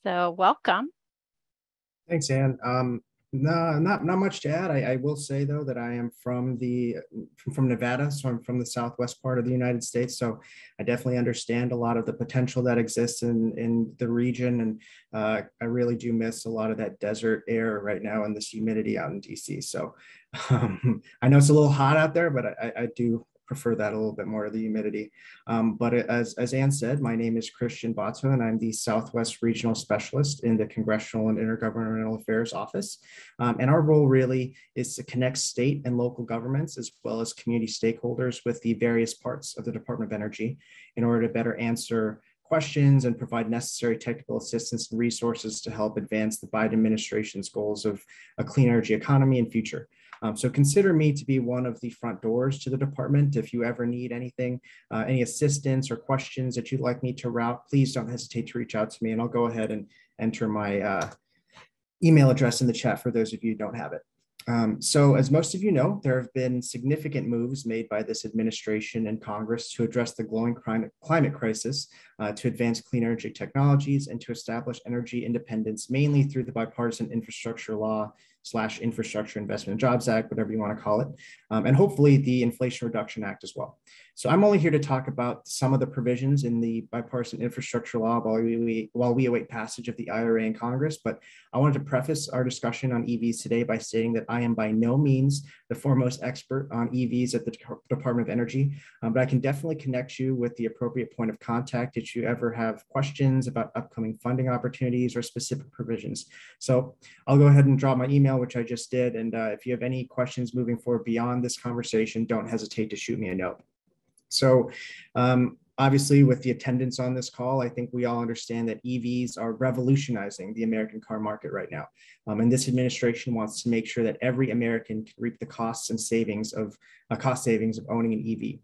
So welcome. Thanks, Anne. No, not much to add. I will say though that I am from Nevada, so I'm from the southwest part of the United States. So I definitely understand a lot of the potential that exists in the region, and I really do miss a lot of that desert air right now and this humidity out in DC. So I know it's a little hot out there, but I do prefer that a little bit more, the humidity. But as Ann said, my name is Christian Bato, and I'm the Southwest Regional Specialist in the Congressional and Intergovernmental Affairs Office. And our role really is to connect state and local governments, as well as community stakeholders, with the various parts of the Department of Energy in order to better answer questions and provide necessary technical assistance and resources to help advance the Biden administration's goals of a clean energy economy and future. So consider me to be one of the front doors to the department. If you ever need anything, any assistance or questions that you'd like me to route, please don't hesitate to reach out to me, and I'll go ahead and enter my email address in the chat for those of you who don't have it. So as most of you know, there have been significant moves made by this administration and Congress to address the glowing climate crisis, to advance clean energy technologies, and to establish energy independence, mainly through the bipartisan infrastructure law / Infrastructure Investment and Jobs Act, whatever you want to call it, and hopefully the Inflation Reduction Act as well. So I'm only here to talk about some of the provisions in the bipartisan infrastructure law while we await passage of the IRA in Congress. But I wanted to preface our discussion on EVs today by stating that I am by no means the foremost expert on EVs at the Department of Energy, but I can definitely connect you with the appropriate point of contact if you ever have questions about upcoming funding opportunities or specific provisions. So I'll go ahead and drop my email, which I just did. And if you have any questions moving forward beyond this conversation, don't hesitate to shoot me a note. So obviously, with the attendance on this call, I think we all understand that EVs are revolutionizing the American car market right now. And this administration wants to make sure that every American can reap the costs and cost savings of owning an EV.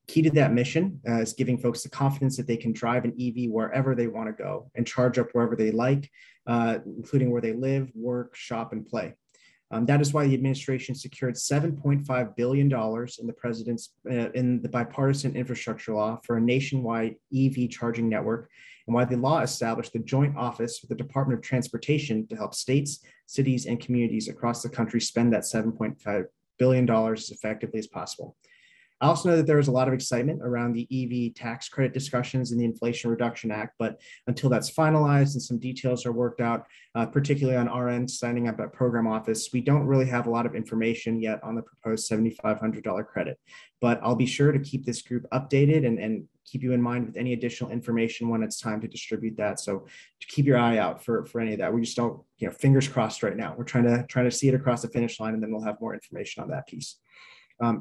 Key to that mission is giving folks the confidence that they can drive an EV wherever they want to go and charge up wherever they like, including where they live, work, shop, and play. That is why the administration secured $7.5 billion in the bipartisan infrastructure law for a nationwide EV charging network, and why the law established the joint office with the Department of Transportation to help states, cities, and communities across the country spend that $7.5 billion as effectively as possible. I also know that there was a lot of excitement around the EV tax credit discussions in the Inflation Reduction Act, but until that's finalized and some details are worked out, particularly on our end, signing up at program office, we don't really have a lot of information yet on the proposed $7,500 credit. But I'll be sure to keep this group updated and keep you in mind with any additional information when it's time to distribute that. So to keep your eye out for any of that. We just don't, fingers crossed right now. We're trying to see it across the finish line, and then we'll have more information on that piece.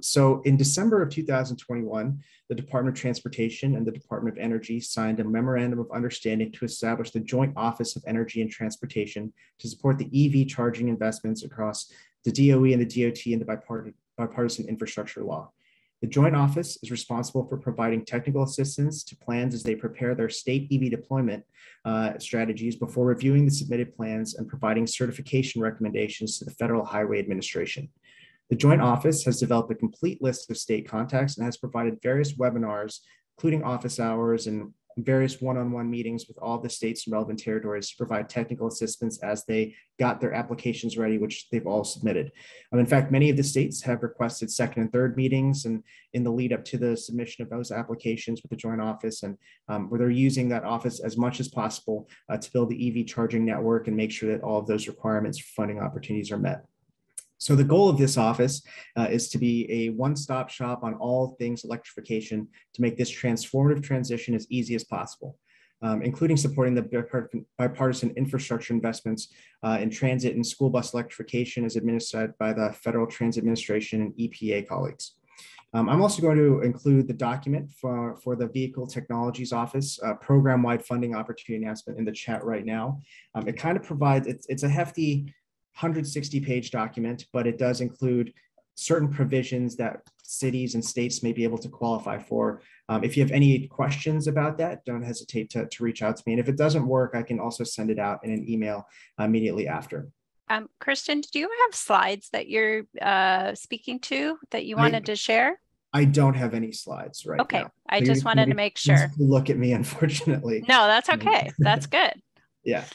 So in December of 2021, the Department of Transportation and the Department of Energy signed a memorandum of understanding to establish the Joint Office of Energy and Transportation to support the EV charging investments across the DOE and the DOT and the bipartisan infrastructure law. The Joint Office is responsible for providing technical assistance to plans as they prepare their state EV deployment strategies before reviewing the submitted plans and providing certification recommendations to the Federal Highway Administration. The Joint Office has developed a complete list of state contacts and has provided various webinars, including office hours and various one-on-one meetings with all the states and relevant territories to provide technical assistance as they got their applications ready, which they've all submitted. In fact, many of the states have requested second and third meetings and in the lead up to the submission of those applications with the Joint Office, and where they're using that office as much as possible to build the EV charging network and make sure that all of those requirements for funding opportunities are met. So the goal of this office is to be a one-stop shop on all things electrification to make this transformative transition as easy as possible, including supporting the bipartisan infrastructure investments in transit and school bus electrification as administered by the Federal Transit Administration and EPA colleagues. I'm also going to include the document for the Vehicle Technologies Office program-wide funding opportunity announcement in the chat right now. It kind of provides, it's a hefty 160-page document, but it does include certain provisions that cities and states may be able to qualify for. If you have any questions about that, don't hesitate to reach out to me. And if it doesn't work, I can also send it out in an email immediately after. Kristen, do you have slides that you're speaking to that you wanted to share? I don't have any slides right now. I just wanted to make sure. Look at me, unfortunately. No, that's okay. That's good. Yeah.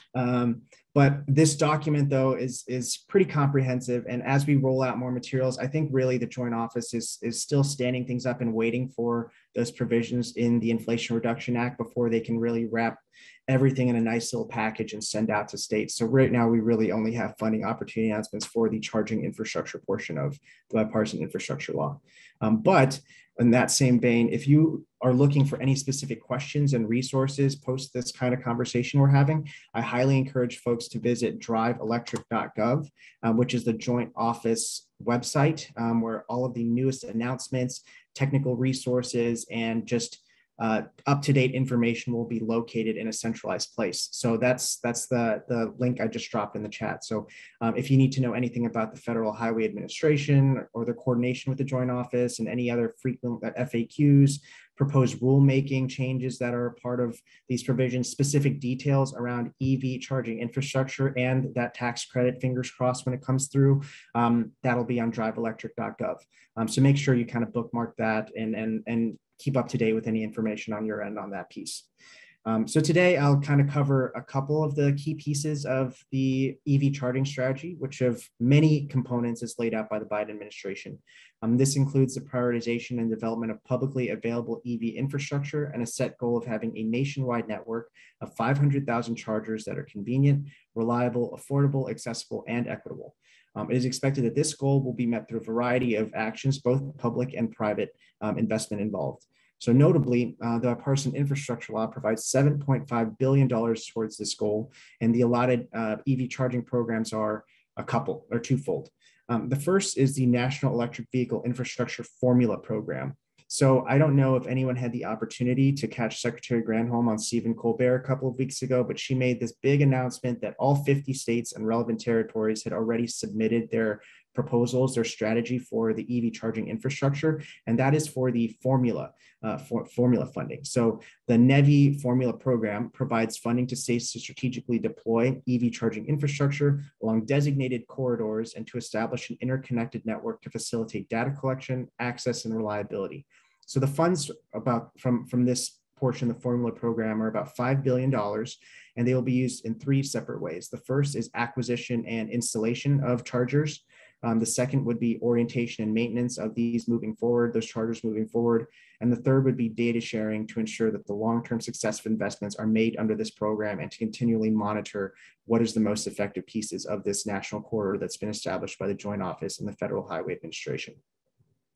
But this document, though, is pretty comprehensive. And as we roll out more materials, I think really the Joint Office is still standing things up and waiting for those provisions in the Inflation Reduction Act before they can really wrap everything in a nice little package and send out to states. So right now, we really only have funding opportunity announcements for the charging infrastructure portion of the bipartisan infrastructure law. But in that same vein, if you are looking for any specific questions and resources post this kind of conversation we're having, I highly encourage folks to visit driveelectric.gov, which is the Joint Office website where all of the newest announcements, technical resources, and just up-to-date information will be located in a centralized place. So that's the link I just dropped in the chat. So if you need to know anything about the Federal Highway Administration or their coordination with the Joint Office and any other frequent FAQs, proposed rulemaking changes that are a part of these provisions, specific details around EV charging infrastructure and that tax credit, fingers crossed when it comes through, that'll be on driveelectric.gov. So make sure you kind of bookmark that and keep up to date with any information on your end on that piece. So today I'll kind of cover a couple of the key pieces of the EV charging strategy, which have many components as laid out by the Biden administration. This includes the prioritization and development of publicly available EV infrastructure and a set goal of having a nationwide network of 500,000 chargers that are convenient, reliable, affordable, accessible, and equitable. It is expected that this goal will be met through a variety of actions, both public and private investment involved. So notably, the bipartisan infrastructure law provides $7.5 billion towards this goal, and the allotted EV charging programs are twofold. The first is the National Electric Vehicle Infrastructure Formula Program. So I don't know if anyone had the opportunity to catch Secretary Granholm on Stephen Colbert a couple of weeks ago, but she made this big announcement that all 50 states and relevant territories had already submitted their proposals, their strategy for the EV charging infrastructure, and that is for the formula funding. So the NEVI formula program provides funding to states to strategically deploy EV charging infrastructure along designated corridors and to establish an interconnected network to facilitate data collection, access, and reliability. So the funds from this portion of the formula program are about $5 billion, and they will be used in three separate ways. The first is acquisition and installation of chargers. The second would be orientation and maintenance of these those chargers moving forward. And the third would be data sharing to ensure that the long-term successful investments are made under this program and to continually monitor what is the most effective pieces of this national corridor that's been established by the Joint Office and the Federal Highway Administration.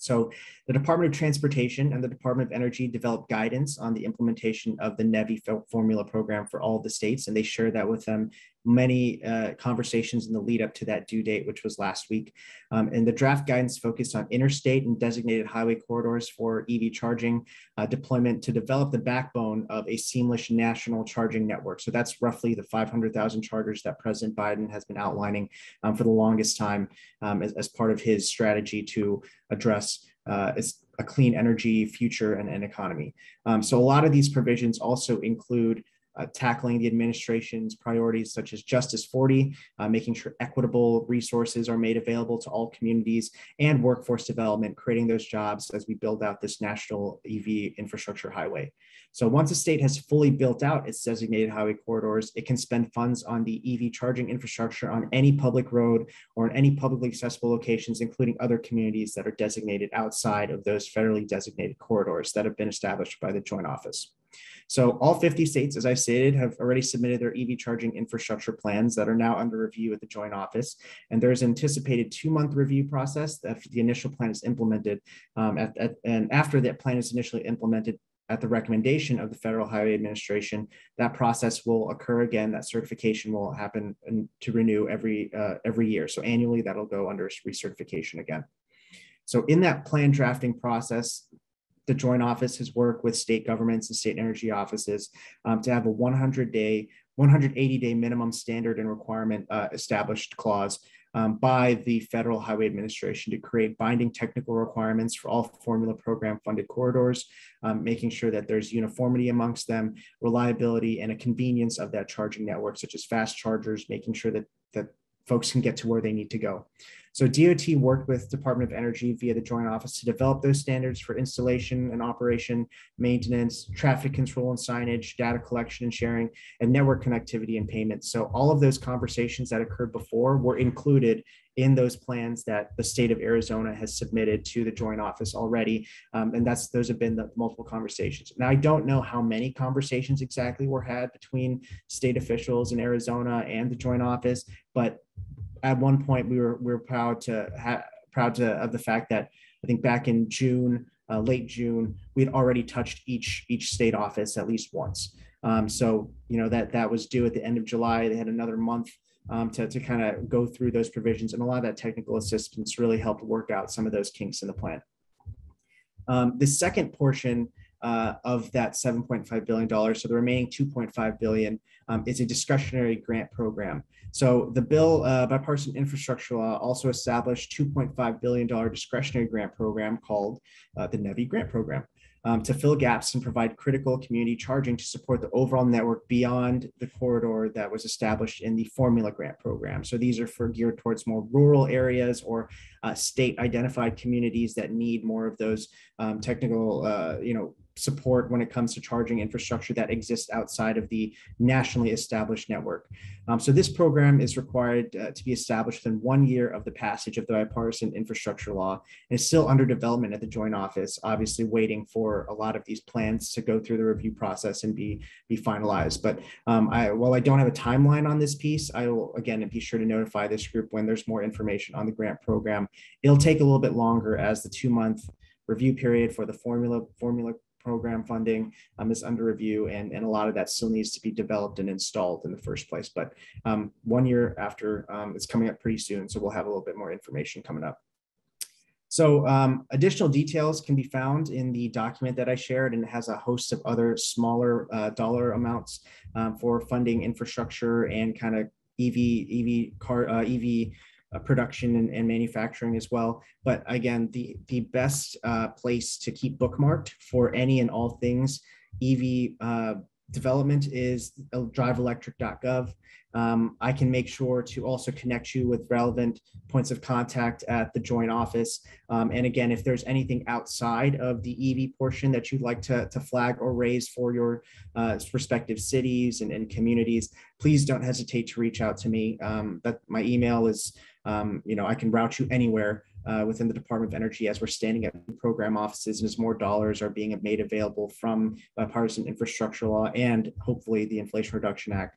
So the Department of Transportation and the Department of Energy developed guidance on the implementation of the NEVI formula program for all of the states, and they shared that with them many conversations in the lead up to that due date, which was last week. And the draft guidance focused on interstate and designated highway corridors for EV charging deployment to develop the backbone of a seamless national charging network. So that's roughly the 500,000 chargers that President Biden has been outlining for the longest time as part of his strategy to address a clean energy future and economy. So a lot of these provisions also include tackling the administration's priorities such as Justice 40, making sure equitable resources are made available to all communities, and workforce development, creating those jobs as we build out this national EV infrastructure highway. So once a state has fully built out its designated highway corridors, it can spend funds on the EV charging infrastructure on any public road or in any publicly accessible locations, including other communities that are designated outside of those federally designated corridors that have been established by the Joint Office. So all 50 states, as I stated, have already submitted their EV charging infrastructure plans that are now under review at the Joint Office. And there's an anticipated 2-month review process that the initial plan is implemented. And after that plan is initially implemented at the recommendation of the Federal Highway Administration, that process will occur again. That certification will happen to renew every year. So annually, that'll go under recertification again. So in that plan drafting process, the Joint Office has worked with state governments and state energy offices to have a 180-day minimum standard and requirement established clause by the Federal Highway Administration to create binding technical requirements for all formula program funded corridors, making sure that there's uniformity amongst them, reliability, and a convenience of that charging network, such as fast chargers, making sure that folks can get to where they need to go. So DOT worked with Department of Energy via the Joint Office to develop those standards for installation and operation, maintenance, traffic control and signage, data collection and sharing, and network connectivity and payments. So all of those conversations that occurred before were included in those plans that the state of Arizona has submitted to the Joint Office already. And those have been the multiple conversations. Now, I don't know how many conversations exactly were had between state officials in Arizona and the Joint Office, but at one point we were proud of the fact that I think back in June, late June, we had already touched each state office at least once. So that was due at the end of July. They had another month to kind of go through those provisions, and a lot of that technical assistance really helped work out some of those kinks in the plan. The second portion of that $7.5 billion, so the remaining $2.5 billion, is a discretionary grant program. So the bill, bipartisan infrastructure law, also established $2.5 billion discretionary grant program called the NEVI grant program, to fill gaps and provide critical community charging to support the overall network beyond the corridor that was established in the formula grant program. So these are geared towards more rural areas or state identified communities that need more of those technical, support when it comes to charging infrastructure that exists outside of the nationally established network. So this program is required to be established within 1 year of the passage of the bipartisan infrastructure law, and is still under development at the Joint Office, obviously waiting for a lot of these plans to go through the review process and be finalized. But while I don't have a timeline on this piece, I will again be sure to notify this group when there's more information on the grant program. It'll take a little bit longer as the 2-month review period for the formula program funding is under review, and a lot of that still needs to be developed and installed in the first place. But 1 year after, it's coming up pretty soon, so we'll have a little bit more information coming up. So additional details can be found in the document that I shared, and it has a host of other smaller dollar amounts for funding infrastructure and kind of EV production and manufacturing as well. But again, the best place to keep bookmarked for any and all things EV development is driveelectric.gov. I can make sure to also connect you with relevant points of contact at the Joint Office. And again, if there's anything outside of the EV portion that you'd like to flag or raise for your respective cities and communities, please don't hesitate to reach out to me. That my email is, I can route you anywhere within the Department of Energy as we're standing at program offices, and as more dollars are being made available from bipartisan infrastructure law and hopefully the Inflation Reduction Act.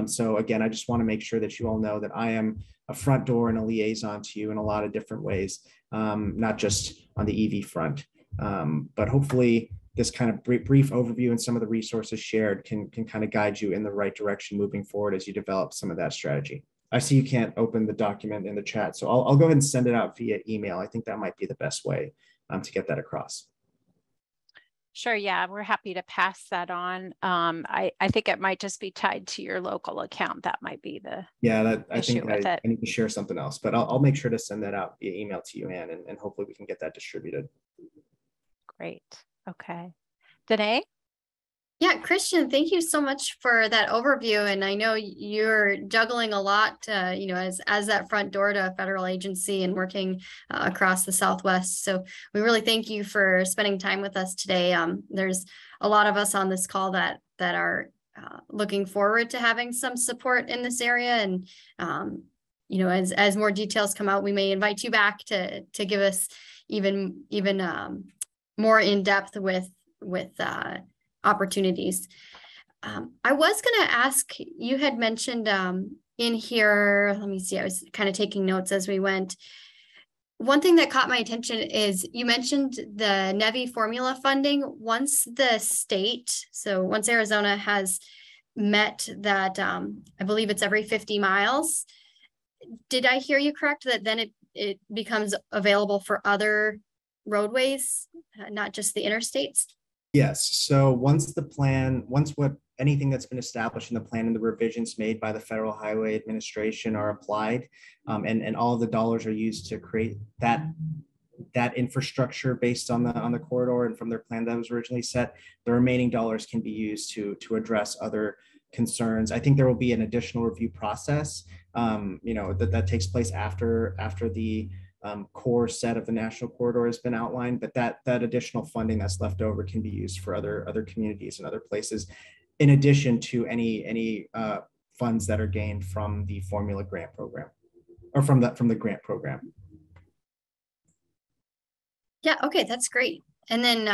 So again, I just want to make sure that you all know that I am a front door and a liaison to you in a lot of different ways, not just on the EV front. But hopefully this kind of brief overview and some of the resources shared can kind of guide you in the right direction moving forward as you develop some of that strategy. I see you can't open the document in the chat, so I'll go ahead and send it out via email. I think that might be the best way to get that across. Sure, yeah, we're happy to pass that on. I think it might just be tied to your local account. That might be the I think I need to share something else, but I'll make sure to send that out via email to you, Ann, and hopefully we can get that distributed. Great, okay. Danae? Yeah, Christian, thank you so much for that overview. And I know you're juggling a lot, as that front door to a federal agency and working across the Southwest. So we really thank you for spending time with us today. There's a lot of us on this call that are looking forward to having some support in this area. And, as more details come out, we may invite you back to give us even more in depth with opportunities. I was going to ask, you had mentioned in here, let me see, I was kind of taking notes as we went. One thing that caught my attention is you mentioned the NEVI formula funding. Once Arizona has met that, I believe it's every 50 miles. Did I hear you correct that then it becomes available for other roadways, not just the interstates? Yes. So once anything that's been established in the plan and the revisions made by the Federal Highway Administration are applied, and all of the dollars are used to create that infrastructure based on the corridor and from their plan that was originally set, the remaining dollars can be used to address other concerns. I think there will be an additional review process, that takes place after the core set of the national corridor has been outlined, but that additional funding that's left over can be used for other communities and other places, in addition to any funds that are gained from the formula grant program, or from the grant program. Yeah, okay, that's great. And then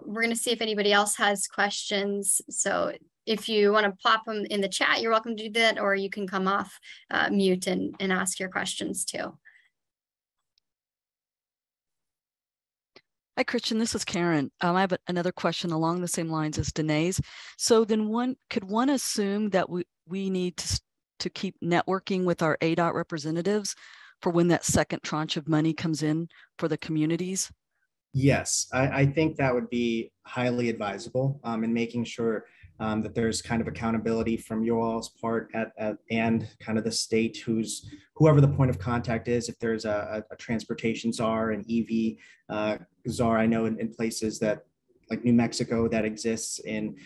we're going to see if anybody else has questions. So if you want to pop them in the chat, you're welcome to do that, or you can come off mute and ask your questions too. Hi, Christian, this is Karen. I have another question along the same lines as Danae's. So then could one assume that we need to keep networking with our ADOT representatives for when that second tranche of money comes in for the communities? Yes, I think that would be highly advisable in making sure that there's kind of accountability from you all's part and kind of the state, whoever the point of contact is. If there's a transportation czar, an EV czar, I know in places that like New Mexico that exists, in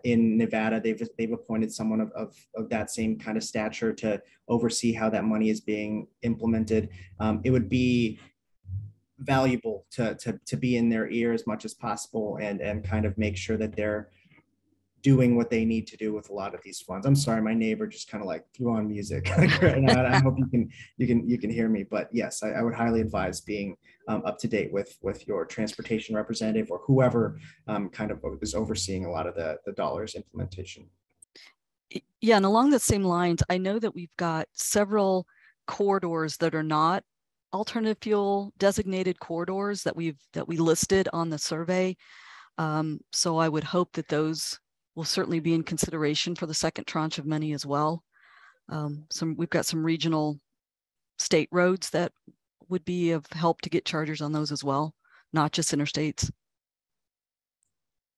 Nevada, they've appointed someone of that same kind of stature to oversee how that money is being implemented. It would be valuable to be in their ear as much as possible and kind of make sure that they're doing what they need to do with a lot of these funds. I'm sorry, my neighbor just kind of like threw on music. I hope you can hear me, but yes, I would highly advise being up to date with your transportation representative or whoever kind of is overseeing a lot of the dollars implementation. Yeah, and along the same lines, I know that we've got several corridors that are not alternative fuel designated corridors that we listed on the survey. So I would hope that those will certainly be in consideration for the second tranche of money as well. We've got some regional state roads that would be of help to get chargers on those as well, not just interstates.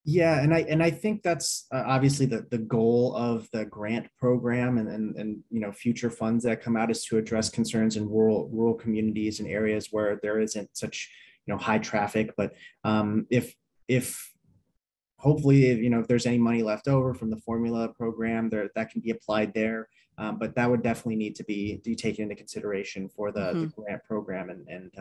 Yeah, and I think that's obviously the goal of the grant program and future funds that come out is to address concerns in rural communities and areas where there isn't such high traffic. But if hopefully if there's any money left over from the formula program that can be applied there. But that would definitely need to be taken into consideration for the grant program, and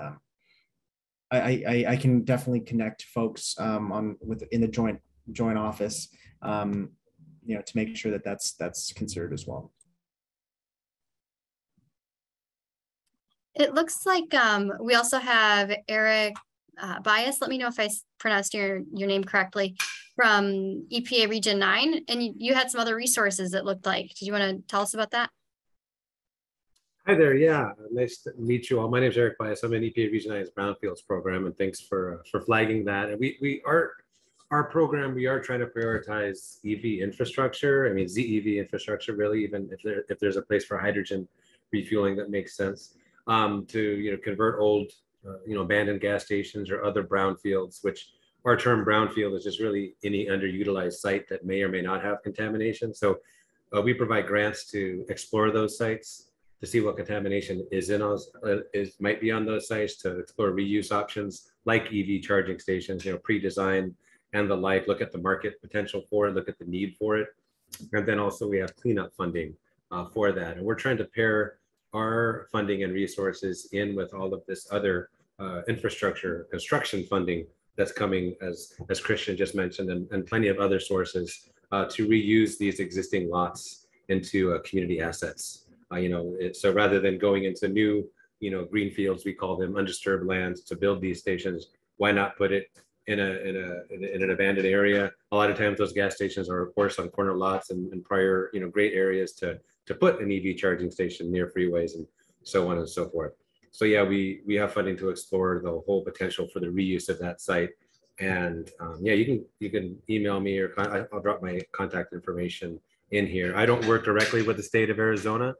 I can definitely connect folks in the joint office, to make sure that that's considered as well. It looks like we also have Eric Baez. Let me know if I pronounced your name correctly, from EPA Region 9, and you had some other resources it looked like. Did you want to tell us about that? Hi there. Yeah, nice to meet you all. My name is Eric Baez. I'm in EPA Region 9's Brownfields program, and thanks for flagging that. And our program, we are trying to prioritize EV infrastructure. I mean, ZEV infrastructure, really, even if there's a place for hydrogen refueling that makes sense, to convert old abandoned gas stations or other brownfields, which our term brownfield is just really any underutilized site that may or may not have contamination. So we provide grants to explore those sites, to see what contamination might be on those sites, to explore reuse options like EV charging stations, pre-design and the like, look at the market potential for it, look at the need for it. And then also we have cleanup funding for that. And we're trying to pair our funding and resources in with all of this other infrastructure construction funding that's coming, as Christian just mentioned, and plenty of other sources to reuse these existing lots into community assets. So rather than going into new, green fields, we call them undisturbed lands, to build these stations, why not put it in an abandoned area? A lot of times those gas stations are, of course, on corner lots and prior, great areas to put an EV charging station near freeways and so on and so forth. So yeah, we have funding to explore the whole potential for the reuse of that site. And yeah, you can email me, or I'll drop my contact information in here. I don't work directly with the state of Arizona,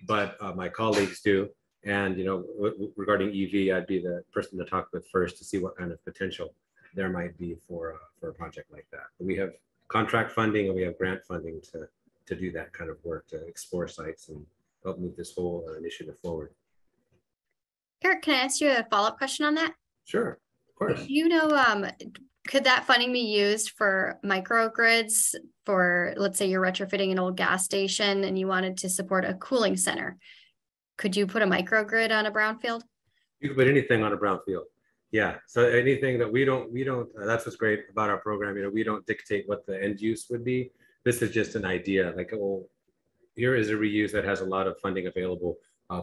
but my colleagues do. And regarding EV, I'd be the person to talk with first to see what kind of potential there might be for a project like that. But we have contract funding and we have grant funding to do that kind of work, to explore sites and help move this whole initiative forward. Eric, can I ask you a follow-up question on that? Sure, of course. could that funding be used for microgrids for, let's say you're retrofitting an old gas station and you wanted to support a cooling center? Could you put a microgrid on a brownfield? You can put anything on a brownfield. Yeah. So anything that we don't, that's what's great about our program. You know, we don't dictate what the end use would be. This is just an idea, like, oh, here is a reuse that has a lot of funding available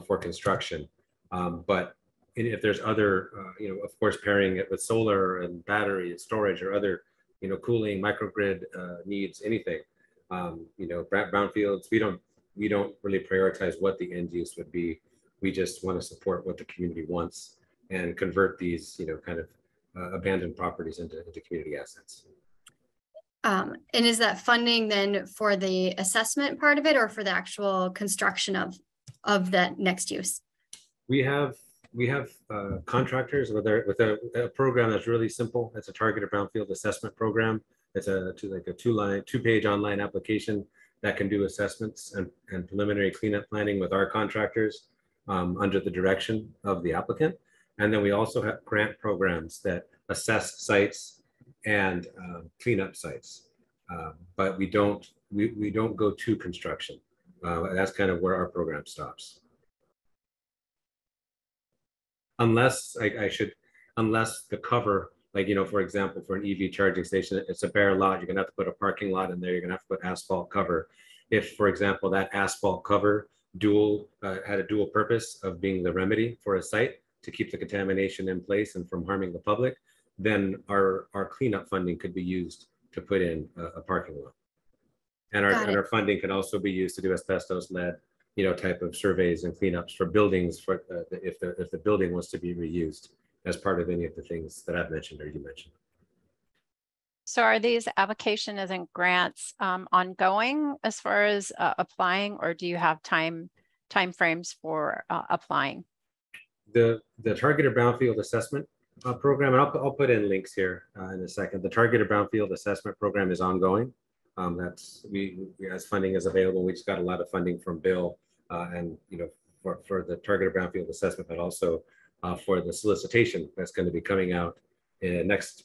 for construction. But if there's other, you know, of course, pairing it with solar and battery and storage or other, you know, cooling, microgrid needs, anything, you know, brownfields, we don't really prioritize what the end use would be. We just want to support what the community wants and convert these, you know, kind of abandoned properties into community assets. And is that funding then for the assessment part of it or for the actual construction of that next use? We have contractors with a program that's really simple. It's a targeted brownfield assessment program. It's a two-page online application that can do assessments and preliminary cleanup planning with our contractors under the direction of the applicant. And then we also have grant programs that assess sites and cleanup sites, but we don't go to construction. That's kind of where our program stops. Unless unless the cover, like, you know, for example, for an EV charging station, it's a bare lot. You're gonna have to put a parking lot in there. You're gonna have to put asphalt cover. If, for example, that asphalt cover had a dual purpose of being the remedy for a site to keep the contamination in place and from harming the public, then our cleanup funding could be used to put in a parking lot. And our funding can also be used to do asbestos, lead, you know, type of surveys and cleanups for buildings for if the building was to be reused as part of any of the things that I've mentioned or you mentioned. So are these applications and grants ongoing as far as applying, or do you have time frames for applying? The targeted brownfield assessment program, and I'll put in links here in a second. The targeted brownfield assessment program is ongoing. That's as funding is available. We just got a lot of funding from Bill, and you know, for the targeted brownfield assessment, but also for the solicitation that's going to be coming out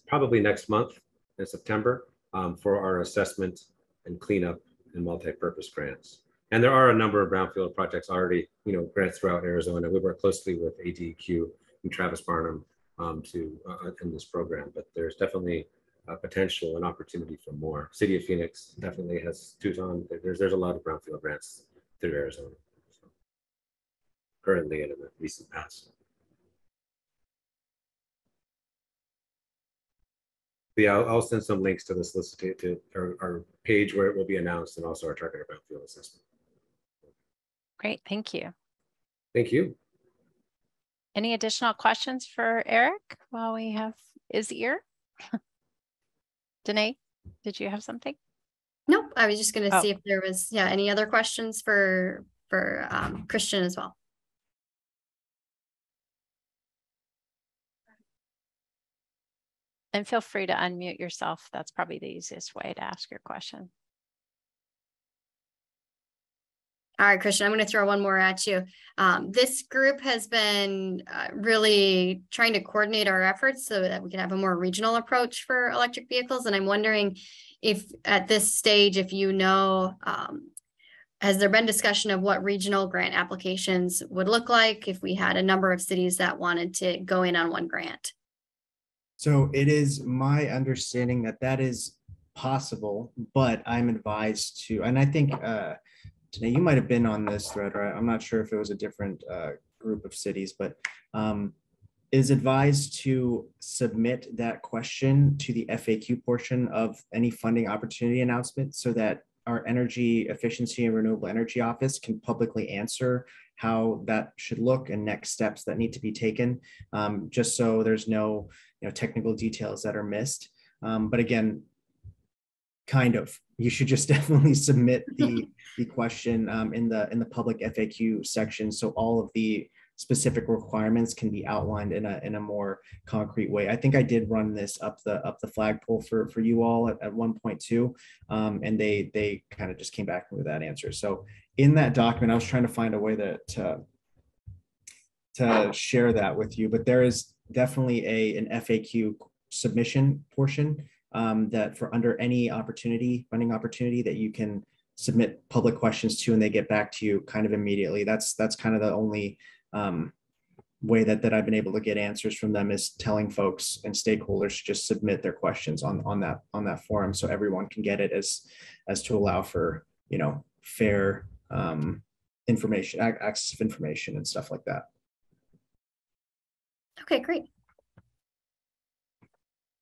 probably next month in September for our assessment and cleanup and multi-purpose grants. And there are a number of brownfield projects already, you know, grants throughout Arizona. We work closely with ADQ and Travis Barnum in this program, but there's definitely potential and opportunity for more. City of Phoenix definitely has Tucson. There's a lot of brownfield grants through Arizona, so currently and in the recent past. Yeah, I'll send some links to the solicitation to our page where it will be announced, and also our targeted brownfield assessment. Great, thank you. Thank you. Any additional questions for Eric while we have his ear? Danae, did you have something? Nope, I was just going to see if there was any other questions for Christian as well. And feel free to unmute yourself. That's probably the easiest way to ask your question. All right, Christian, I'm going to throw one more at you. This group has been really trying to coordinate our efforts so that we can have a more regional approach for electric vehicles. And I'm wondering if at this stage, if you know, has there been discussion of what regional grant applications would look like if we had a number of cities that wanted to go in on one grant? So it is my understanding that that is possible, but I'm advised to, and I think Today, you might have been on this thread, right? I'm not sure if it was a different group of cities, but is advised to submit that question to the FAQ portion of any funding opportunity announcement so that our energy efficiency and renewable energy office can publicly answer how that should look and next steps that need to be taken, just so there's no technical details that are missed. But again, kind of, you should just definitely submit the question in the public FAQ section, so all of the specific requirements can be outlined in a more concrete way. I think I did run this up the flagpole for you all at 1.2, and they kind of just came back with that answer. So in that document, I was trying to find a way to share that with you, but there is definitely an FAQ submission portion, that for under any funding opportunity, that you can submit public questions to, and they get back to you kind of immediately. That's kind of the only way that I've been able to get answers from them, is telling folks and stakeholders to just submit their questions on that forum, so everyone can get it, as to allow for, you know, fair information, access of information and stuff like that. Okay, great.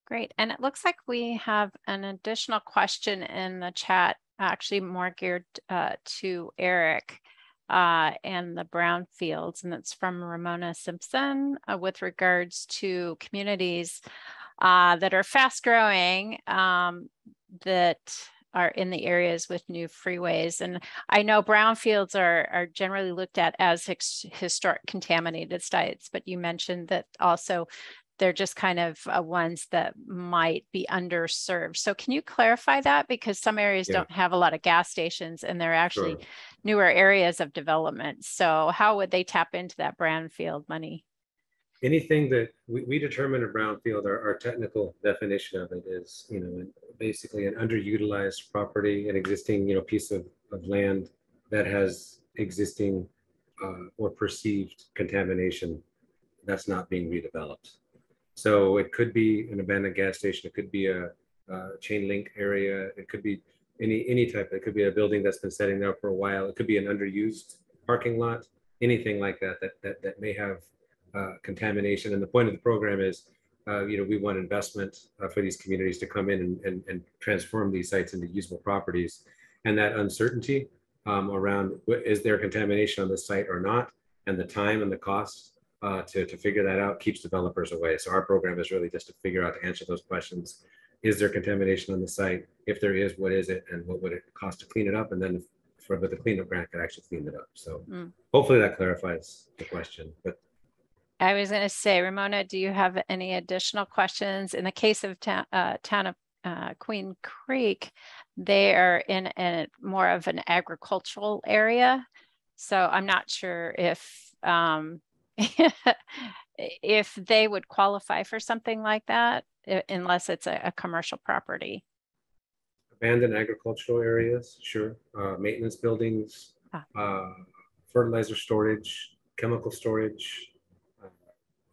Great. And it looks like we have an additional question in the chat, actually more geared to Eric and the brownfields, and it's from Ramona Simpson with regards to communities that are fast growing, that are in the areas with new freeways. And I know brownfields are generally looked at as historic contaminated sites, but you mentioned that also they're just kind of ones that might be underserved. So can you clarify that? Because some areas don't have a lot of gas stations, and they're actually newer areas of development. So how would they tap into that brownfield money? Anything that we determine a brownfield, our technical definition of it is, you know, basically an underutilized property, an existing, you know, piece of land that has existing or perceived contamination that's not being redeveloped. So it could be an abandoned gas station, it could be a chain link area, it could be any type. It could be a building that's been sitting there for a while, it could be an underused parking lot, anything like that may have contamination. And the point of the program is, you know, we want investment for these communities to come in and transform these sites into usable properties. And that uncertainty around is there contamination on the site or not, and the time and the cost to figure that out keeps developers away. So our program is really just to figure out, to answer those questions. Is there contamination on the site? If there is, what is it? And what would it cost to clean it up? And then for the cleanup grant could actually clean it up. So hopefully that clarifies the question. But I was going to say, Ramona, do you have any additional questions? In the case of town of Queen Creek, they are in more of an agricultural area. So I'm not sure if if they would qualify for something like that, unless it's a commercial property. Abandoned agricultural areas, sure. Maintenance buildings, fertilizer storage, chemical storage,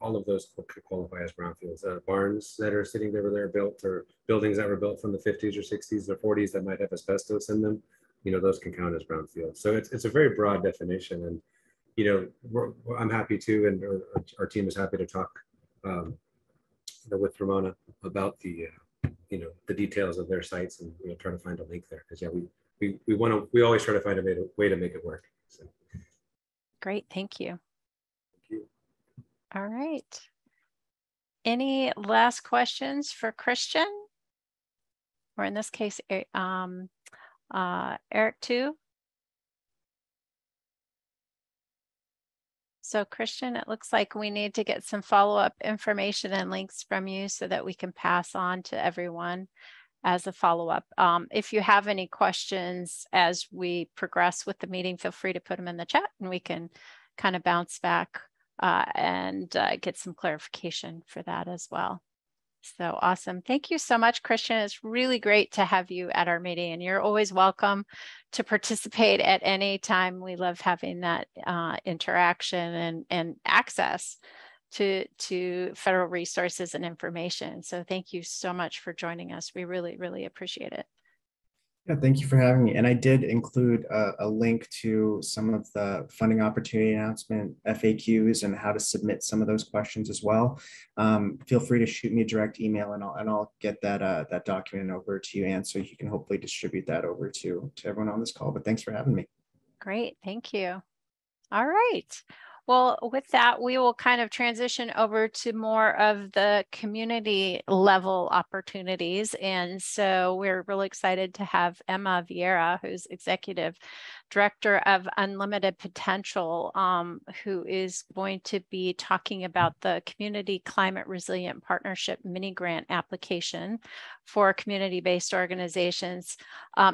all of those could qualify as brownfields. Barns that are sitting there, they're built, or buildings that were built from the 50s or 60s or 40s that might have asbestos in them, you know, those can count as brownfields. So it's a very broad definition. And you know, I'm happy to, and our team is happy to talk with Ramona about the, you know, the details of their sites, and, you know, try to find a link there. Because we always try to find a way to make it work. So. Great, thank you. Thank you. All right. Any last questions for Christian? Or in this case, Eric too? So Christian, it looks like we need to get some follow-up information and links from you so that we can pass on to everyone as a follow-up. If you have any questions as we progress with the meeting, feel free to put them in the chat, and we can kind of bounce back and get some clarification for that as well. So awesome. Thank you so much, Christian. It's really great to have you at our meeting, and you're always welcome to participate at any time. We love having that interaction and access to federal resources and information. So thank you so much for joining us. We really, really appreciate it. Yeah, thank you for having me. And I did include a link to some of the funding opportunity announcement FAQs and how to submit some of those questions as well. Feel free to shoot me a direct email, and I'll get that document over to you, Anne, so you can hopefully distribute that over to everyone on this call. But thanks for having me. Great, thank you. All right. Well, with that, we will kind of transition over to more of the community level opportunities. And so we're really excited to have Emma Viera, who's Executive Director of Unlimited Potential, who is going to be talking about the Community Climate Resilient Partnership mini grant application for community-based organizations.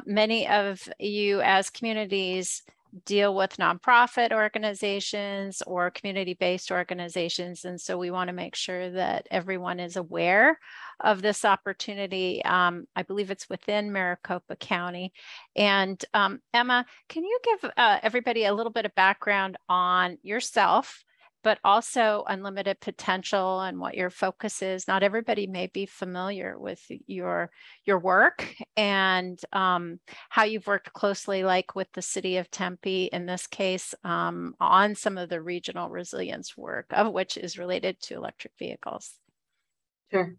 Many of you as communities deal with nonprofit organizations or community-based organizations. And so we want to make sure that everyone is aware of this opportunity. I believe it's within Maricopa County. And Emma, can you give everybody a little bit of background on yourself, but also Unlimited Potential and what your focus is? Not everybody may be familiar with your work and how you've worked closely, like with the city of Tempe in this case, on some of the regional resilience work, of which is related to electric vehicles. Sure.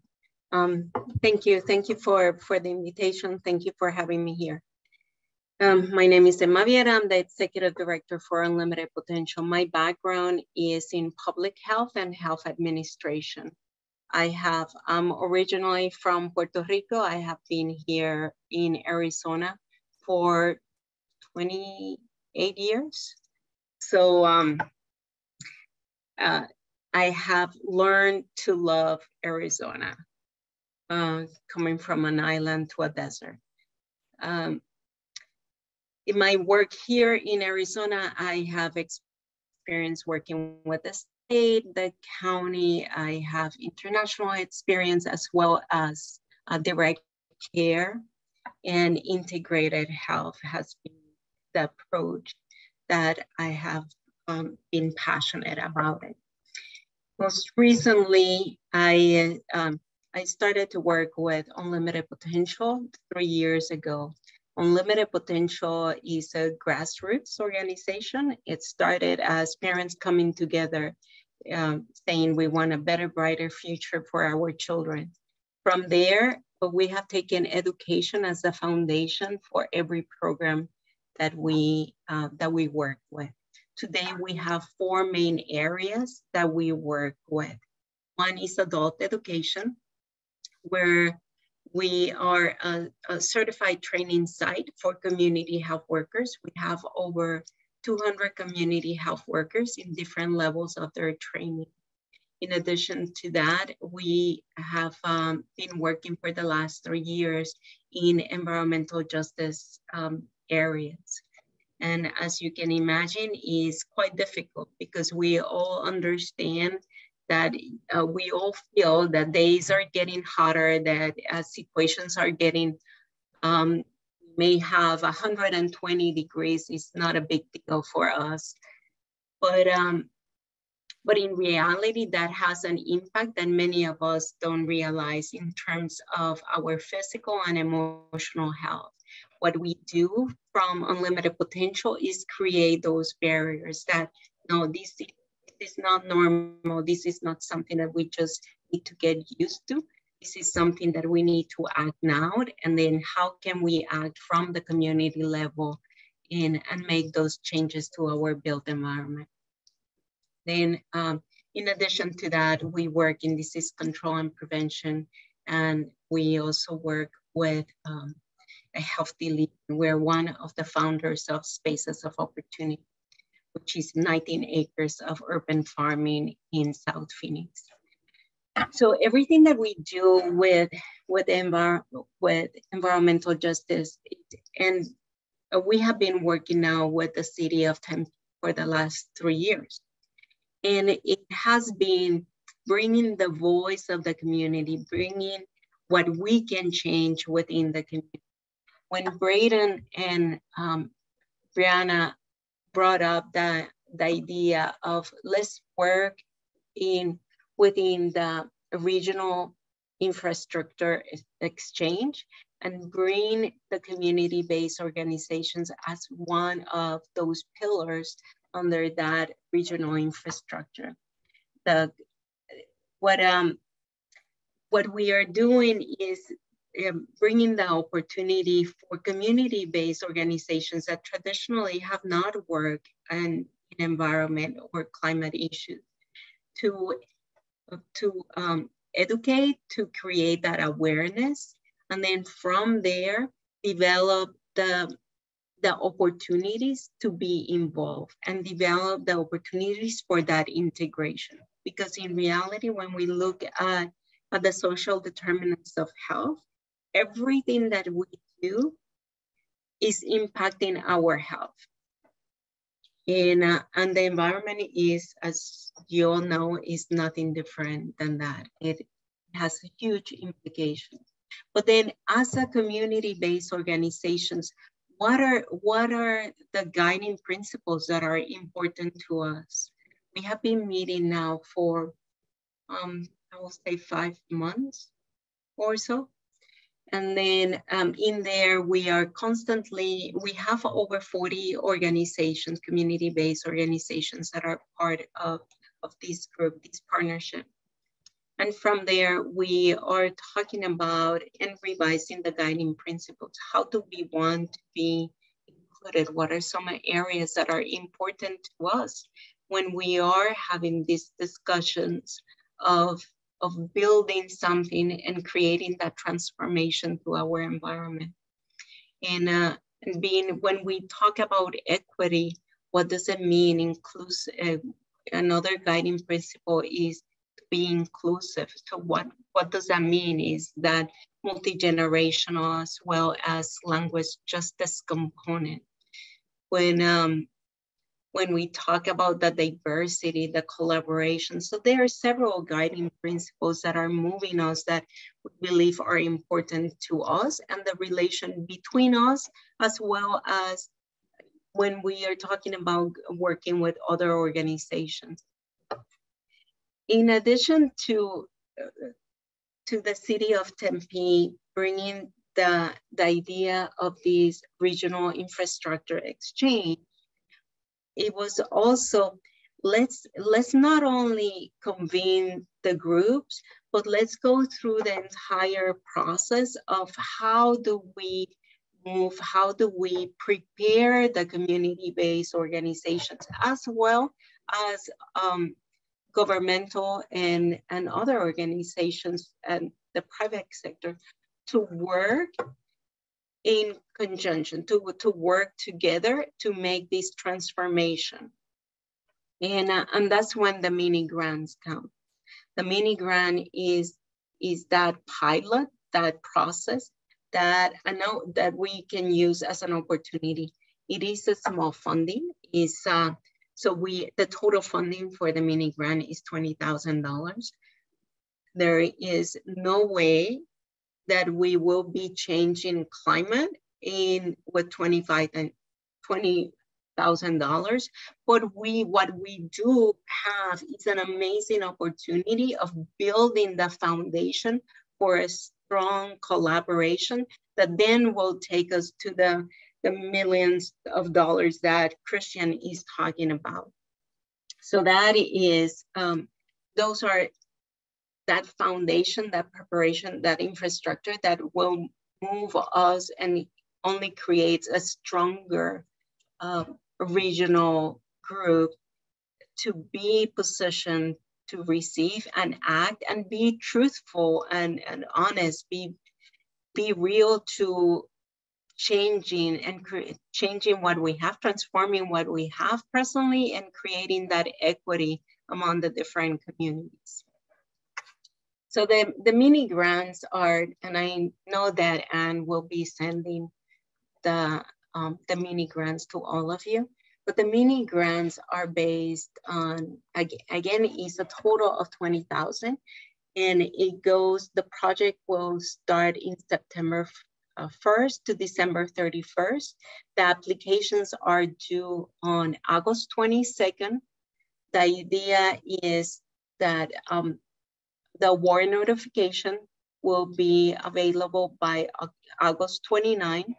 Thank you. Thank you for the invitation. Thank you for having me here. My name is Emma Viera. I'm the Executive Director for Unlimited Potential. My background is in public health and health administration. I'm originally from Puerto Rico. I have been here in Arizona for 28 years. So I have learned to love Arizona, coming from an island to a desert. In my work here in Arizona, I have experience working with the state, the county. I have international experience as well as direct care, and integrated health has been the approach that I have been passionate about it. Most recently, I started to work with Unlimited Potential 3 years ago. Unlimited Potential is a grassroots organization. It started as parents coming together, saying we want a better, brighter future for our children. From there, we have taken education as the foundation for every program that we work with. Today, we have 4 main areas that we work with. One is adult education, where we are a certified training site for community health workers. We have over 200 community health workers in different levels of their training. In addition to that, we have been working for the last 3 years in environmental justice areas. And as you can imagine, it's quite difficult because we all understand that we all feel that days are getting hotter, that situations are getting, may have 120 degrees. It's not a big deal for us. But in reality, that has an impact that many of us don't realize in terms of our physical and emotional health. What we do from Unlimited Potential is create those barriers that, no, this is not normal. This is not something that we just need to get used to. This is something that we need to act now. And then how can we act from the community level and make those changes to our built environment? Then in addition to that, we work in disease control and prevention. And we also work with a healthy living. We're one of the founders of Spaces of Opportunity, which is 19 acres of urban farming in South Phoenix. So everything that we do with environmental justice, and we have been working now with the city of Tempe for the last 3 years. And it has been bringing the voice of the community, bringing what we can change within the community. When Braden and Brianna brought up the idea of let's work within the regional infrastructure exchange and bring the community-based organizations as one of those pillars under that regional infrastructure. What we are doing is bringing the opportunity for community-based organizations that traditionally have not worked in environment or climate issues to educate, to create that awareness, and then from there, develop the opportunities to be involved and develop the opportunities for that integration. Because in reality, when we look at the social determinants of health, everything that we do is impacting our health. And the environment is, as you all know, is nothing different than that. It has huge implications. But then as a community-based organizations, what are the guiding principles that are important to us? We have been meeting now for, I will say 5 months or so. And then in there, we have over 40 organizations, community-based organizations that are part of this group, this partnership. And from there, we are talking about and revising the guiding principles. How do we want to be included? What are some areas that are important to us when we are having these discussions of building something and creating that transformation to our environment? And when we talk about equity, what does it mean? Inclusive. Another guiding principle is to be inclusive. So what does that mean? Is that multi-generational as well as language justice component. When we talk about the diversity, the collaboration. So there are several guiding principles that are moving us that we believe are important to us and the relation between us, as well as when we are talking about working with other organizations. In addition to the city of Tempe bringing the idea of this regional infrastructure exchange, it was also, let's not only convene the groups, but let's go through the entire process of how do we move, how do we prepare the community-based organizations, as well as governmental and other organizations and the private sector to work in conjunction, to work together to make this transformation. And that's when the mini grants come. The mini grant is that pilot, that process that I know that we can use as an opportunity. It is a small funding. The total funding for the mini grant is $20,000. There is no way that we will be changing climate with $20,000. But what we do have is an amazing opportunity of building the foundation for a strong collaboration that then will take us to the millions of dollars that Christian is talking about. So that is, those are that foundation, that preparation, that infrastructure that will move us and only creates a stronger regional group to be positioned to receive and act and be truthful and honest, be real to changing and changing what we have, transforming what we have presently, and creating that equity among the different communities. So the mini grants are, and I know that Anne will be sending the mini grants to all of you, but the mini grants are based on, again, is a total of 20,000, and the project will start in September 1st to December 31st. The applications are due on August 22nd. The idea is that the award notification will be available by August 29.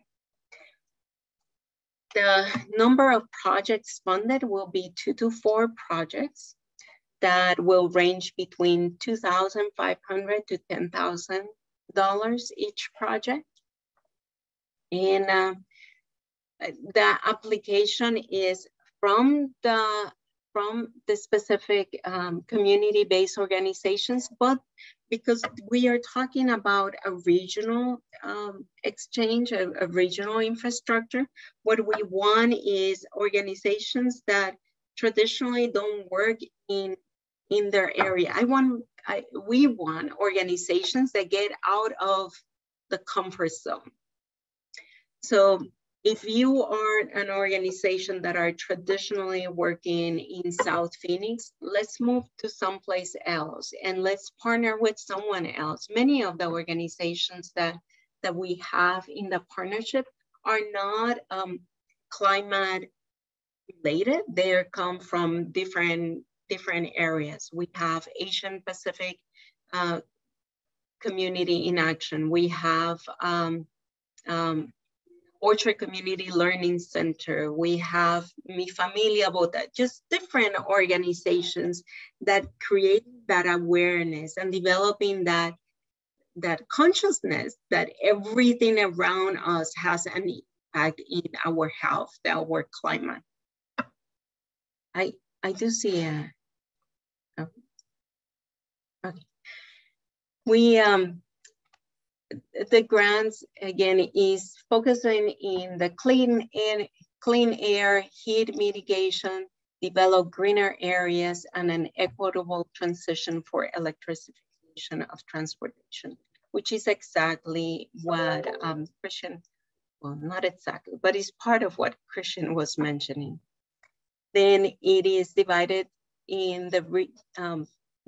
The number of projects funded will be 2 to 4 projects that will range between $2,500 to $10,000 each project. And the application is from the specific community-based organizations, but because we are talking about a regional exchange, a regional infrastructure, what we want is organizations that traditionally don't work in their area. We want organizations that get out of the comfort zone. So If you are an organization that are traditionally working in South Phoenix, let's move to someplace else and let's partner with someone else. Many of the organizations that we have in the partnership are not climate related. They come from different areas. We have Asian Pacific Community in Action. We have Orchard Community Learning Center. We have Mi Familia Bota, just different organizations that create that awareness and developing that consciousness that everything around us has an impact in our health, our climate. I do see a, okay. We, the grants, again, is focusing in the clean air, heat mitigation, develop greener areas, and an equitable transition for electrification of transportation, which is exactly what Christian, well, not exactly, but it's part of what Christian was mentioning. Then it is divided in the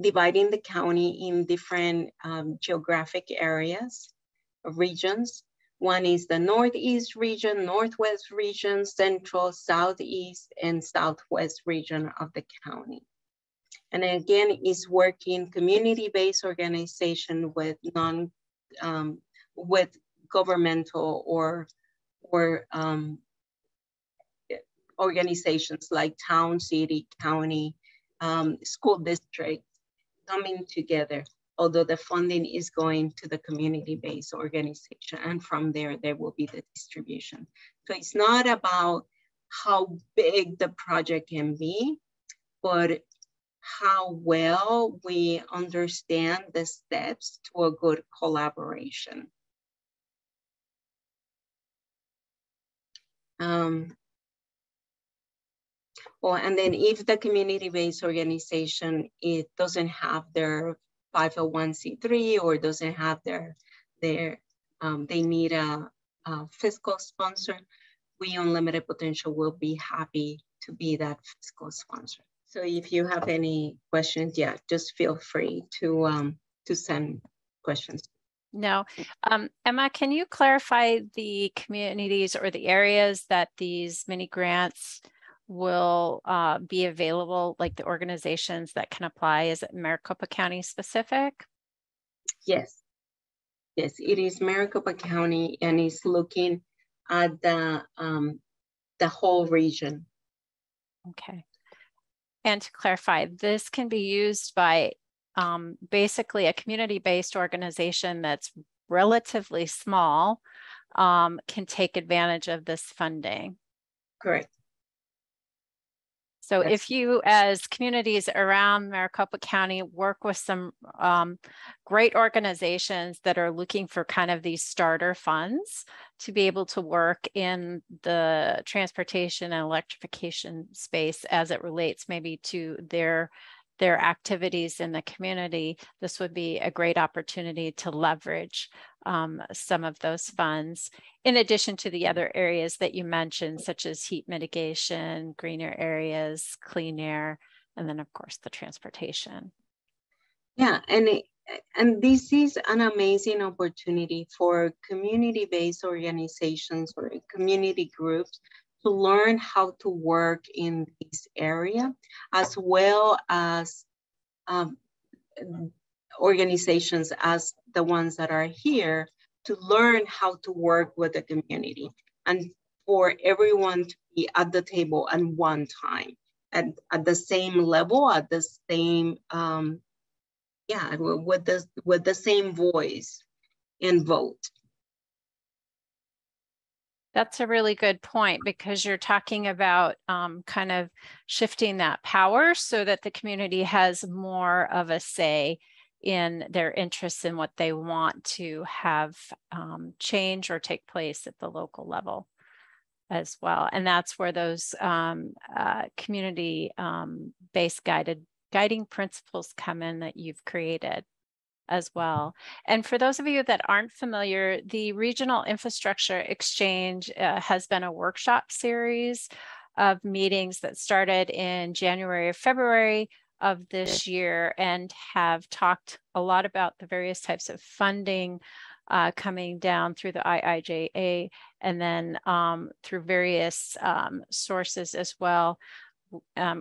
dividing the county in different geographic areas, regions. One is the Northeast region, Northwest region, Central, Southeast, and Southwest region of the county. And again, is working community-based organization with with governmental or organizations like town, city, county, school district, coming together, although the funding is going to the community-based organization. And from there will be the distribution. So it's not about how big the project can be, but how well we understand the steps to a good collaboration. Well, and then if the community-based organization, it doesn't have their 501c3 or doesn't have they need a fiscal sponsor, we Unlimited Potential will be happy to be that fiscal sponsor. So if you have any questions, yeah, just feel free to send questions. No. Emma, can you clarify the communities or the areas that these mini grants will be available, like the organizations that can apply? Is it Maricopa County specific? Yes. Yes, it is Maricopa County, and it's looking at the whole region. Okay. And to clarify, this can be used by basically a community-based organization that's relatively small can take advantage of this funding. Correct. So if you, as communities around Maricopa County, work with some great organizations that are looking for kind of these starter funds to be able to work in the transportation and electrification space as it relates maybe to their activities in the community, this would be a great opportunity to leverage some of those funds, in addition to the other areas that you mentioned, such as heat mitigation, greener areas, clean air, and then of course the transportation. Yeah, and this is an amazing opportunity for community-based organizations or community groups to learn how to work in this area, as well as organizations as the ones that are here, to learn how to work with the community and for everyone to be at the table at one time, at the same level, at the same, yeah, with the same voice and vote. That's a really good point, because you're talking about kind of shifting that power so that the community has more of a say in their interests in what they want to have change or take place at the local level as well. And that's where those community-based guiding principles come in that you've created. as well. And for those of you that aren't familiar, the Regional Infrastructure Exchange has been a workshop series of meetings that started in January or February of this year and have talked a lot about the various types of funding coming down through the IIJA and then through various sources as well.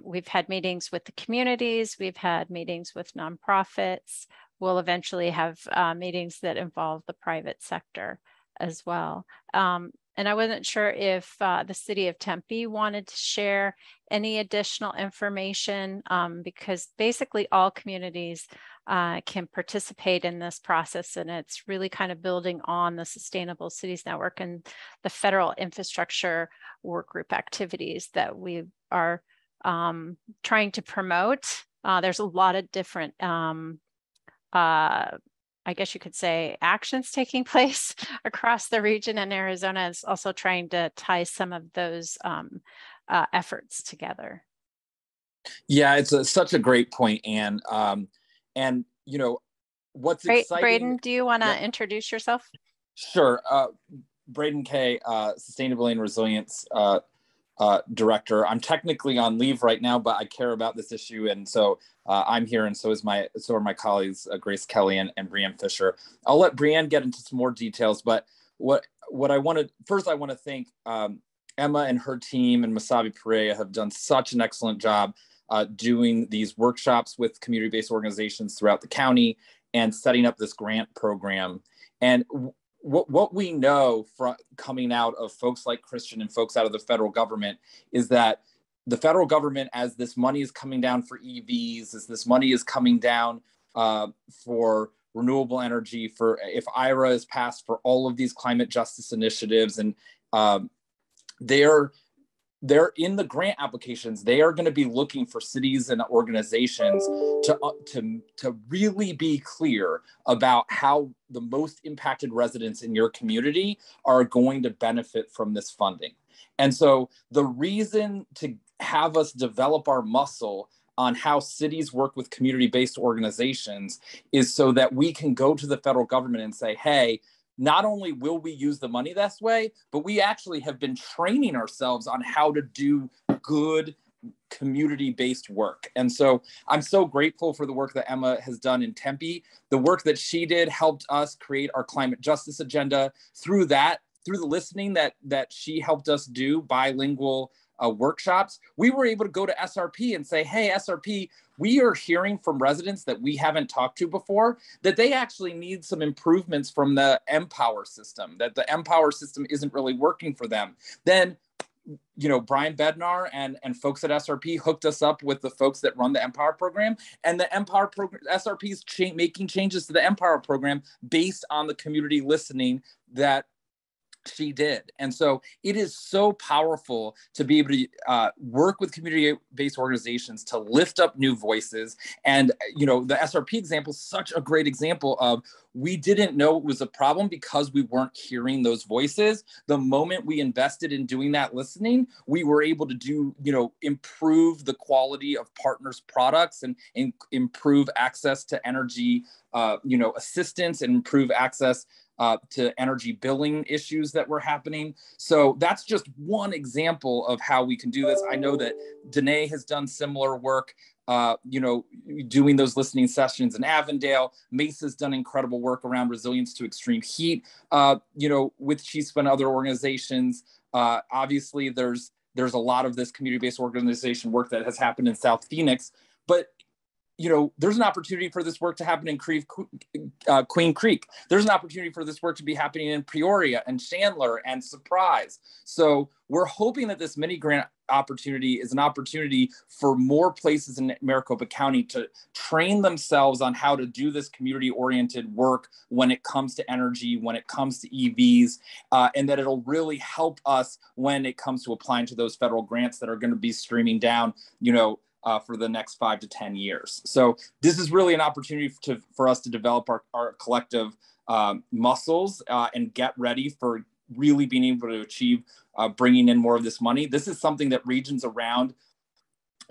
We've had meetings with the communities, we've had meetings with nonprofits. We'll eventually have meetings that involve the private sector as well. And I wasn't sure if the city of Tempe wanted to share any additional information because basically all communities can participate in this process, and it's really kind of building on the Sustainable Cities Network and the federal infrastructure workgroup activities that we are trying to promote. There's a lot of different I guess you could say actions taking place across the region, and Arizona is also trying to tie some of those efforts together. Yeah, it's such a great point, Anne. And you know, what's exciting. Braden, do you want to introduce yourself? Sure. Braden Kay, Sustainability and Resilience Director. I'm technically on leave right now, but I care about this issue, and so I'm here, and so are my colleagues Grace Kelly and Brianne Fisher. I'll let Brianne get into some more details, but what I wanted first, I want to thank Emma and her team and Masabi Perea have done such an excellent job doing these workshops with community-based organizations throughout the county and setting up this grant program. And what we know from coming out of folks like Christian and folks out of the federal government is that the federal government, as this money is coming down for EVs, as this money is coming down for renewable energy, for if IRA is passed for all of these climate justice initiatives, and they're in the grant applications, they are going to be looking for cities and organizations to really be clear about how the most impacted residents in your community are going to benefit from this funding. And so the reason to have us develop our muscle on how cities work with community-based organizations is so that we can go to the federal government and say, hey, not only will we use the money this way, but we actually have been training ourselves on how to do good community-based work. And so I'm so grateful for the work that Emma has done in Tempe. The work that she did helped us create our climate justice agenda. Through the listening that she helped us do, bilingual workshops, we were able to go to SRP and say, hey, SRP, we are hearing from residents that we haven't talked to before that they actually need some improvements from the Empower system, that the Empower system isn't really working for them. Then, you know, Brian Bednar and folks at SRP hooked us up with the folks that run the Empower program, and the Empower program, SRP is making changes to the Empower program based on the community listening that she did. And so it is so powerful to be able to work with community-based organizations to lift up new voices. And, you know, the SRP example is such a great example of we didn't know it was a problem because we weren't hearing those voices. The moment we invested in doing that listening, we were able to do, you know, improve the quality of partners' products and improve access to energy, you know, assistance, and improve access to energy billing issues that were happening. So that's just one example of how we can do this. I know that Danae has done similar work, you know, doing those listening sessions in Avondale. Mesa's done incredible work around resilience to extreme heat, you know, with CHISPA and other organizations. Obviously, there's a lot of this community-based organization work that has happened in South Phoenix, but you know, there's an opportunity for this work to happen in Queen Creek. There's an opportunity for this work to be happening in Peoria and Chandler and Surprise. So we're hoping that this mini grant opportunity is an opportunity for more places in Maricopa County to train themselves on how to do this community-oriented work when it comes to energy, when it comes to EVs, and that it'll really help us when it comes to applying to those federal grants that are going to be streaming down, you know, for the next 5 to 10 years. So this is really an opportunity for us to develop our collective muscles and get ready for really being able to achieve bringing in more of this money. This is something that regions around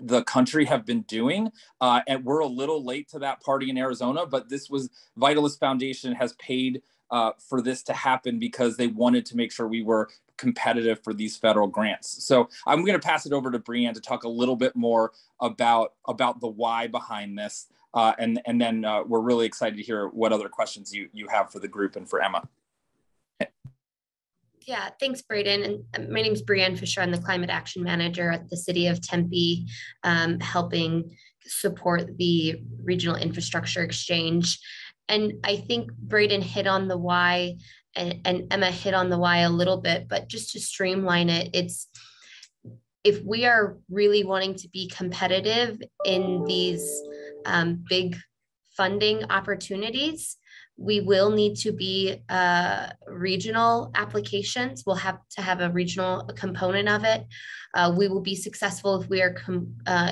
the country have been doing. And we're a little late to that party in Arizona, but Vitalist Foundation has paid for this to happen because they wanted to make sure we were competitive for these federal grants. So I'm going to pass it over to Brianne to talk a little bit more about the why behind this. And then we're really excited to hear what other questions you have for the group and for Emma. Yeah, thanks, Braden. And my name is Brianne Fisher. I'm the Climate Action Manager at the City of Tempe, helping support the Regional Infrastructure Exchange. And I think Braden hit on the why, and Emma hit on the why a little bit, but just to streamline it, it's if we are really wanting to be competitive in these big funding opportunities, we will need to be regional applications. We'll have to have a regional component of it. We will be successful if we are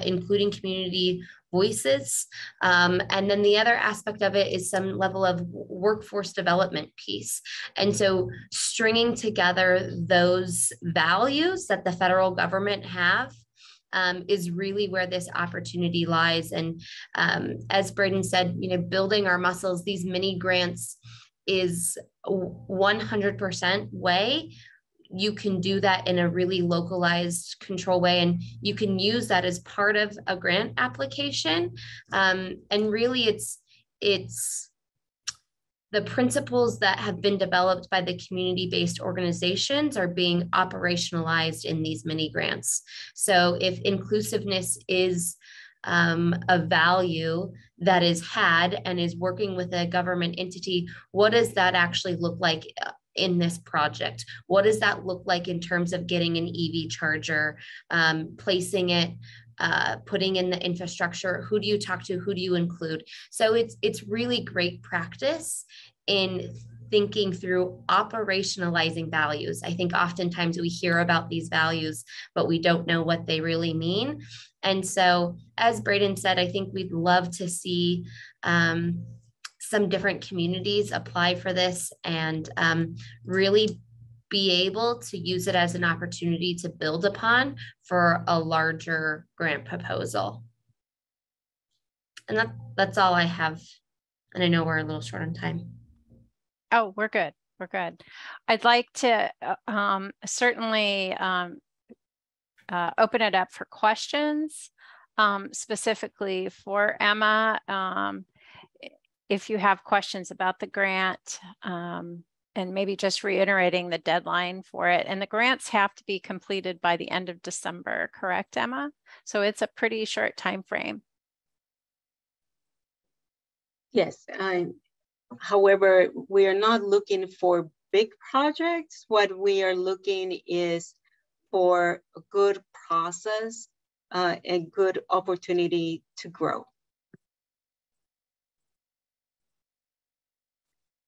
including community voices. And then the other aspect of it is some level of workforce development piece. And so stringing together those values that the federal government have is really where this opportunity lies. And as Braden said, building our muscles, these mini grants is 100% way. You can do that in a really localized control way, and you can use that as part of a grant application. And really it's the principles that have been developed by the community-based organizations are being operationalized in these mini grants. So if inclusiveness is a value that is had and is working with a government entity, what does that actually look like in this project? What does that look like in terms of getting an EV charger, placing it, putting in the infrastructure? Who do you talk to? Who do you include? So it's really great practice in thinking through operationalizing values. I think oftentimes we hear about these values, but we don't know what they really mean. And so, as Braden said, I think we'd love to see some different communities apply for this and really be able to use it as an opportunity to build upon for a larger grant proposal. And that's all I have. And I know we're a little short on time. Oh, we're good. We're good. I'd like to certainly open it up for questions, specifically for Emma. If you have questions about the grant, and maybe just reiterating the deadline for it. And the grants have to be completed by the end of December, correct, Emma? So it's a pretty short time frame. Yes. However, we are not looking for big projects. What we are looking is for a good process, a good opportunity to grow.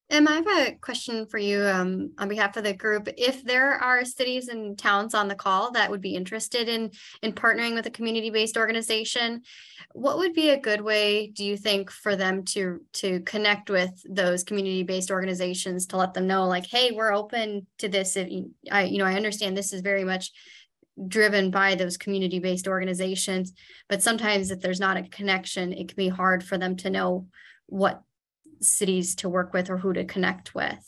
Emma, I have a question for you on behalf of the group. If there are cities and towns on the call that would be interested in partnering with a community-based organization, what would be a good way, do you think, for them to connect with those community-based organizations to let them know, like, hey, we're open to this? I understand this is very much driven by those community-based organizations, but sometimes if there's not a connection, it can be hard for them to know what cities to work with or who to connect with.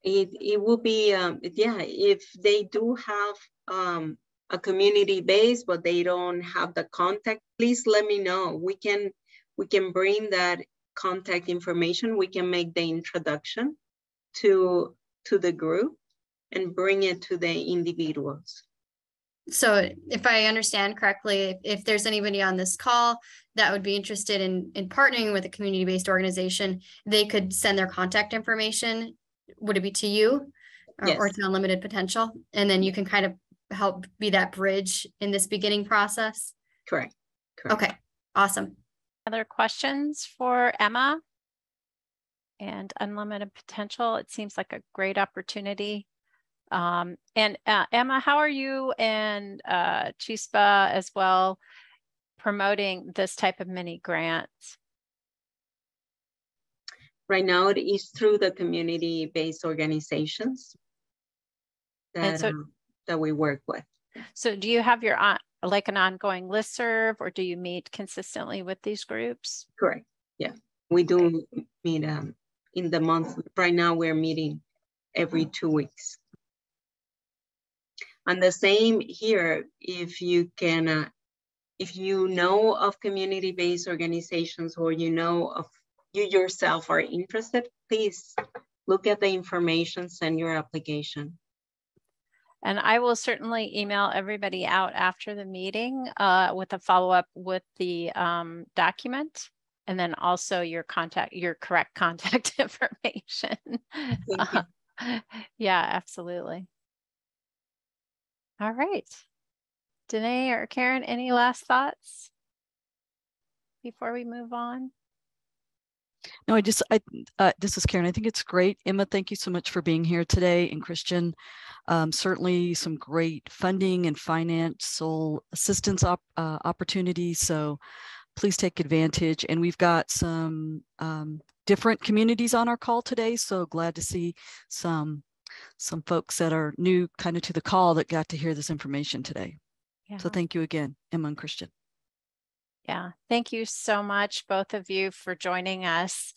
It will be if they do have a community base but they don't have the contact, please let me know. We can bring that contact information. We can make the introduction to the group and bring it to the individuals. So if I understand correctly, if there's anybody on this call that would be interested in partnering with a community-based organization, they could send their contact information. Would it be to you or to Unlimited Potential? And then you can kind of help be that bridge in this beginning process? Correct. Okay, awesome. Other questions for Emma and Unlimited Potential? It seems like a great opportunity. And Emma, how are you and Chispa as well promoting this type of mini grants? Right now it is through the community-based organizations that we work with. So do you have your like an ongoing listserv, or do you meet consistently with these groups? Correct. Yeah, we do meet in the month. Right now we're meeting every 2 weeks. And the same here, if you can, if you know of community-based organizations, or you know of you yourself are interested, please look at the information, send your application. And I will certainly email everybody out after the meeting with a follow-up with the document, and then also your correct contact information. Thank you. Yeah, absolutely. All right. Danae or Karen, any last thoughts before we move on? No, this is Karen. I think it's great. Emma, thank you so much for being here today. And Christian, certainly some great funding and financial assistance opportunities. So please take advantage. And we've got some different communities on our call today. So glad to see some folks that are new kind of to the call that got to hear this information today. Yeah. So thank you again, Emma and Christian. Yeah, thank you so much, both of you, for joining us.